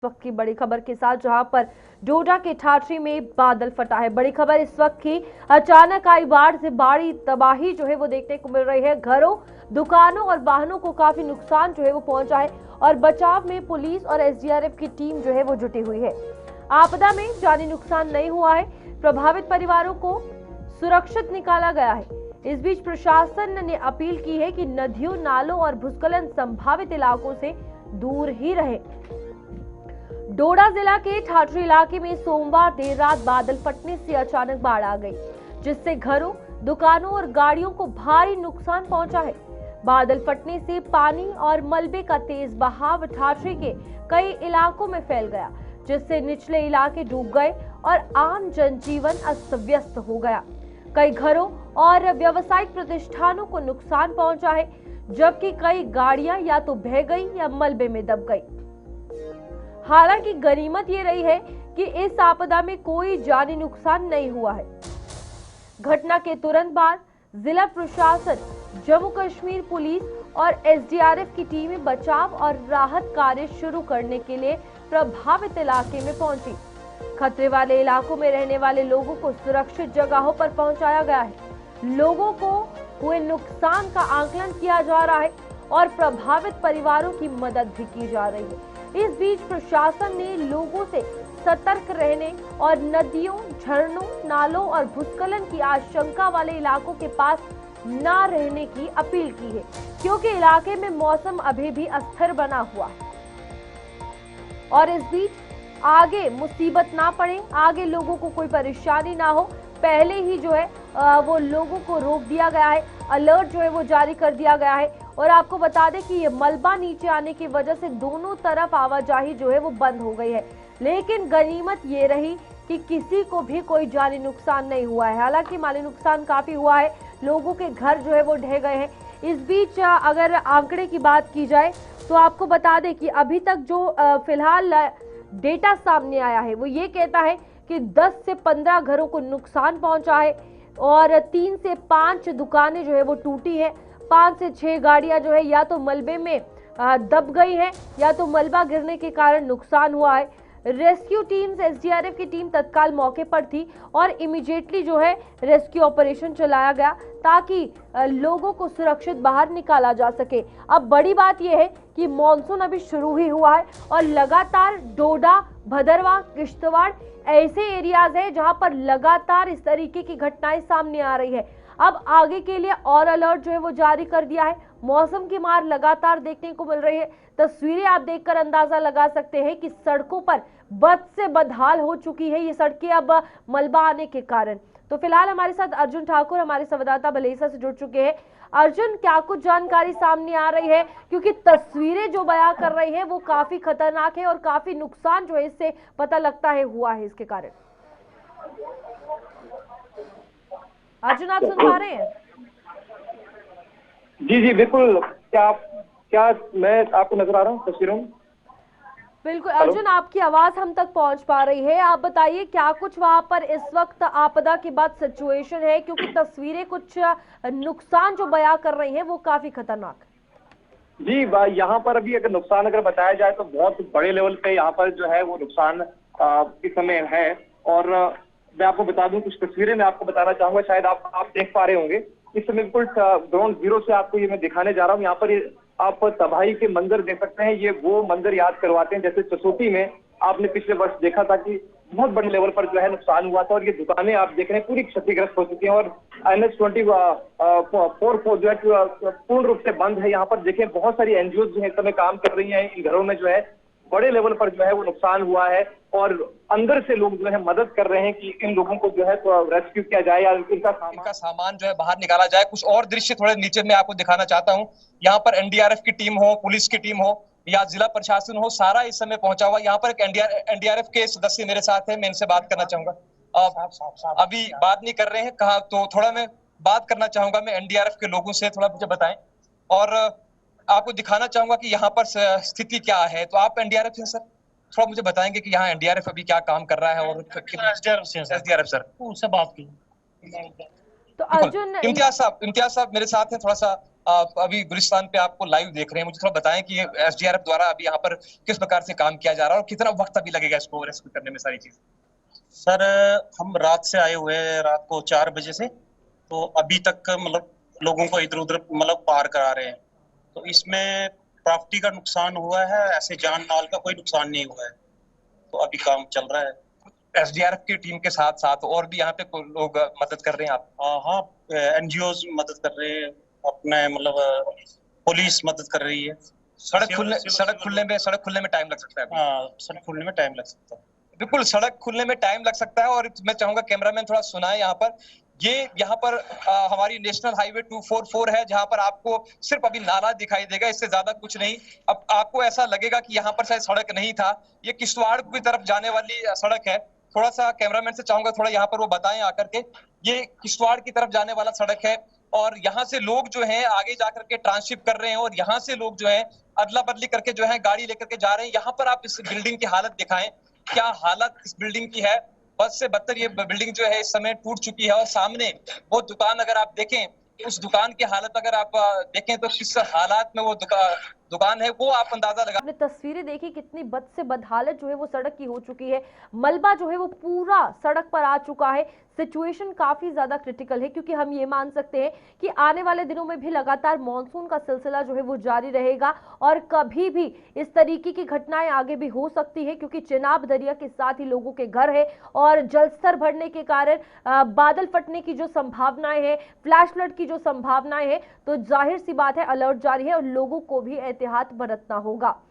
वक्त की बड़ी खबर के साथ, जहां पर डोडा के ठाठरी में बादल फटा है। बड़ी खबर इस वक्त की, अचानक आई बाढ़ से बड़ी तबाही जो है वो देखने को मिल रही है। घरों, दुकानों और वाहनों को काफी नुकसान जो है वो पहुंचा है और बचाव में पुलिस और एसडीआरएफ की टीम जो है वो जुटी हुई है। आपदा में जानी नुकसान नहीं हुआ है, प्रभावित परिवारों को सुरक्षित निकाला गया है। इस बीच प्रशासन ने अपील की है कि नदियों, नालों और भूस्खलन संभावित इलाकों से दूर ही रहे। डोडा जिला के ठाठरी इलाके में सोमवार देर रात बादल फटने से अचानक बाढ़ आ गई, जिससे घरों, दुकानों और गाड़ियों को भारी नुकसान पहुंचा है। बादल फटने से पानी और मलबे का तेज बहाव ठाठरी के कई इलाकों में फैल गया, जिससे निचले इलाके डूब गए और आम जनजीवन अस्त व्यस्त हो गया। कई घरों और व्यावसायिक प्रतिष्ठानों को नुकसान पहुंचा है, जबकि कई गाड़ियां या तो बह गई या मलबे में दब गई। हालांकि गनीमत ये रही है कि इस आपदा में कोई जानी नुकसान नहीं हुआ है। घटना के तुरंत बाद जिला प्रशासन, जम्मू कश्मीर पुलिस और एसडीआरएफ की टीमें बचाव और राहत कार्य शुरू करने के लिए प्रभावित इलाके में पहुंची। खतरे वाले इलाकों में रहने वाले लोगों को सुरक्षित जगहों पर पहुंचाया गया है। लोगों को हुए नुकसान का आकलन किया जा रहा है और प्रभावित परिवारों की मदद भी की जा रही है। इस बीच प्रशासन ने लोगों से सतर्क रहने और नदियों, झरनों, नालों और भूस्खलन की आशंका वाले इलाकों के पास न रहने की अपील की है, क्योंकि इलाके में मौसम अभी भी अस्थिर बना हुआ है। और इस बीच आगे मुसीबत ना पड़े, आगे लोगों को कोई परेशानी ना हो, पहले ही जो है वो लोगों को रोक दिया गया है, अलर्ट जो है वो जारी कर दिया गया है। और आपको बता दें कि ये मलबा नीचे आने की वजह से दोनों तरफ आवाजाही जो है वो बंद हो गई है, लेकिन गनीमत ये रही कि किसी को भी कोई जानी नुकसान नहीं हुआ है। हालांकि माली नुकसान काफी हुआ है, लोगों के घर जो है वो ढह गए हैं। इस बीच अगर आंकड़े की बात की जाए तो आपको बता दें कि अभी तक जो फिलहाल डेटा सामने आया है वो ये कहता है कि 10 से 15 घरों को नुकसान पहुंचा है और 3 से 5 दुकानें जो है वो टूटी है। 5 से 6 गाड़ियां जो है या तो मलबे में दब गई है या तो मलबा गिरने के कारण नुकसान हुआ है। रेस्क्यू टीम्स, एसडीआरएफ की टीम तत्काल मौके पर थी और इमीडिएटली जो है रेस्क्यू ऑपरेशन चलाया गया ताकि लोगों को सुरक्षित बाहर निकाला जा सके। अब बड़ी बात यह है कि मॉनसून अभी शुरू ही हुआ है और लगातार डोडा, भदरवा, किश्तवाड़ ऐसे एरियाज है जहां पर लगातार इस तरीके की घटनाएं सामने आ रही है। अब आगे के लिए और अलर्ट जो है वो जारी कर दिया है। मौसम की मार लगातार देखने को मिल रही है। तस्वीरें आप देखकर अंदाजा लगा सकते हैं कि सड़कों पर बद से बदहाल हो चुकी है ये सड़कें अब मलबा आने के कारण। तो फिलहाल हमारे साथ अर्जुन ठाकुर, हमारे संवाददाता भलेसा से जुड़ चुके हैं। अर्जुन, क्या कुछ जानकारी सामने आ रही है, क्योंकि तस्वीरें जो बयां कर रही है वो काफी खतरनाक है और काफी नुकसान जो है इससे पता लगता है हुआ है इसके कारण। अर्जुन, आप सुन पा रहे हैं? जी जी बिल्कुल। क्या मैं आपको नजर आ रहा हूँ तस्वीरों में? बिल्कुल अर्जुन, आपकी आवाज हम तक पहुंच पा रही है। आप बताइए क्या कुछ वहां पर इस वक्त आपदा के बाद सिचुएशन है, क्योंकि तस्वीरें कुछ नुकसान जो बयां कर रही हैं वो काफी खतरनाक है। जी, यहाँ पर अभी अगर नुकसान अगर बताया जाए तो बहुत बड़े लेवल पे यहाँ पर जो है वो नुकसान इस समय है। और मैं आपको बता दूं, कुछ तस्वीरें मैं आपको बताना चाहूंगा, शायद आप देख पा रहे होंगे। इस समय बिल्कुल ग्राउंड जीरो से आपको ये मैं दिखाने जा रहा हूँ। यहाँ पर आप तबाही के मंजर देख सकते हैं। ये वो मंजर याद करवाते हैं जैसे चसोटी में आपने पिछले वर्ष देखा था कि बहुत बड़े लेवल पर जो है नुकसान हुआ था और ये दुकानें आप देख रहे हैं पूरी क्षतिग्रस्त हो चुकी हैं और NH-24 जो है पूर्ण रूप से बंद है। यहाँ पर देखें बहुत सारी एनजीओ जो है इस समय काम कर रही हैं। इन घरों में जो है बड़े लेवल पर जो है वो नुकसान हुआ है और अंदर से लोग जो है मदद कर रहे हैं कि इन लोगों को जो है तो रेस्क्यू किया जाए या इनका सामान जो है बाहर निकाला जाए। कुछ और दृश्य थोड़े नीचे में आपको दिखाना चाहता हूँ। यहाँ पर एनडीआरएफ की टीम हो, पुलिस की टीम हो या जिला प्रशासन हो, सारा इस समय पहुंचा हुआ। यहाँ पर एक एनडीआरएफ के सदस्य मेरे साथ है, मैं इनसे बात करना चाहूंगा। अभी बात नहीं कर रहे हैं कहा, तो थोड़ा मैं बात करना चाहूंगा मैं एनडीआरएफ के लोगों से, थोड़ा मुझे बताएं और आपको दिखाना चाहूंगा कि यहाँ पर स्थिति क्या है। तो आप एनडीआरएफ हैं सर, थोड़ा मुझे बताएंगे कि यहाँ एनडीआरएफ अभी क्या काम कर रहा है और एसडीआरएफ सर उनसे बात की। तो बिल्कुल। अर्जुन, इम्तियाज साहब मेरे साथ हैं, थोड़ा सा आप अभी गुलिस्तान पे आपको लाइव देख रहे हैं, मुझे थोड़ा बताएं कि एसडीआरएफ द्वारा अभी यहाँ पर किस प्रकार से काम किया जा रहा है और कितना वक्त अभी लगेगा इसको रेस्क्यू करने में सारी चीज। सर, हम रात से आए हुए हैं, रात को 4 बजे से, तो अभी तक मतलब लोगों को इधर उधर मतलब पार करा रहे हैं। तो इसमें प्रॉपर्टी का नुकसान हुआ है, ऐसे जान माल का कोई नुकसान नहीं हुआ है। तो अभी काम चल रहा है। एसडीआरएफ की टीम के साथ साथ और भी यहाँ पे लोग मदद कर रहे हैं आप? हाँ, एनजीओ मदद कर रहे हैं, अपने मतलब पुलिस मदद कर रही है। सड़क खुलने में टाइम लग सकता है अभी। हाँ, सड़क खुलने में टाइम लग सकता है। बिल्कुल, सड़क खुलने में टाइम लग सकता है। और मैं चाहूंगा कैमरामैन थोड़ा सुनाए यहाँ पर। ये यहाँ पर हमारी नेशनल हाईवे 244 है, जहाँ पर आपको सिर्फ अभी नाला दिखाई देगा, इससे ज्यादा कुछ नहीं। अब आपको ऐसा लगेगा कि यहाँ पर शायद सड़क नहीं था, ये किश्तवाड़ की तरफ जाने वाली सड़क है। थोड़ा सा कैमरामैन से चाहूंगा थोड़ा यहाँ पर वो बताएं आकर के, ये किश्तवाड़ की तरफ जाने वाला सड़क है। और यहाँ से लोग जो है आगे जाकर के ट्रांसशिप कर रहे हैं, और यहाँ से लोग जो है अदला बदली करके जो है गाड़ी लेकर के जा रहे हैं। यहाँ पर आप इस बिल्डिंग की हालत दिखाएं, क्या हालत इस बिल्डिंग की है। बस से बदतर ये बिल्डिंग जो है इस समय टूट चुकी है। और सामने वो दुकान अगर आप देखें, उस दुकान की हालत अगर आप देखें तो किस हालात में वो दुकान है, वो आप अंदाजा लगा। आपने तस्वीरें देखी, कितनी बद से बद हालत जो है वो सड़क की हो चुकी है। मलबा जो है वो पूरा सड़क पर आ चुका है। सिचुएशन काफी ज्यादा क्रिटिकल है, क्योंकि हम ये मान सकते हैं कि आने वाले दिनों में भी लगातार मॉनसून का सिलसिला जो है वो जारी रहेगा और कभी भी इस तरीके की घटनाएं आगे भी हो सकती है, क्योंकि चिनाब दरिया के साथ ही लोगों के घर है और जलस्तर बढ़ने के कारण बादल फटने की जो संभावनाएं है, फ्लैश फ्लड की जो संभावनाएं है, तो जाहिर सी बात है अलर्ट जारी है और लोगों को भी एहतियात बरतना होगा।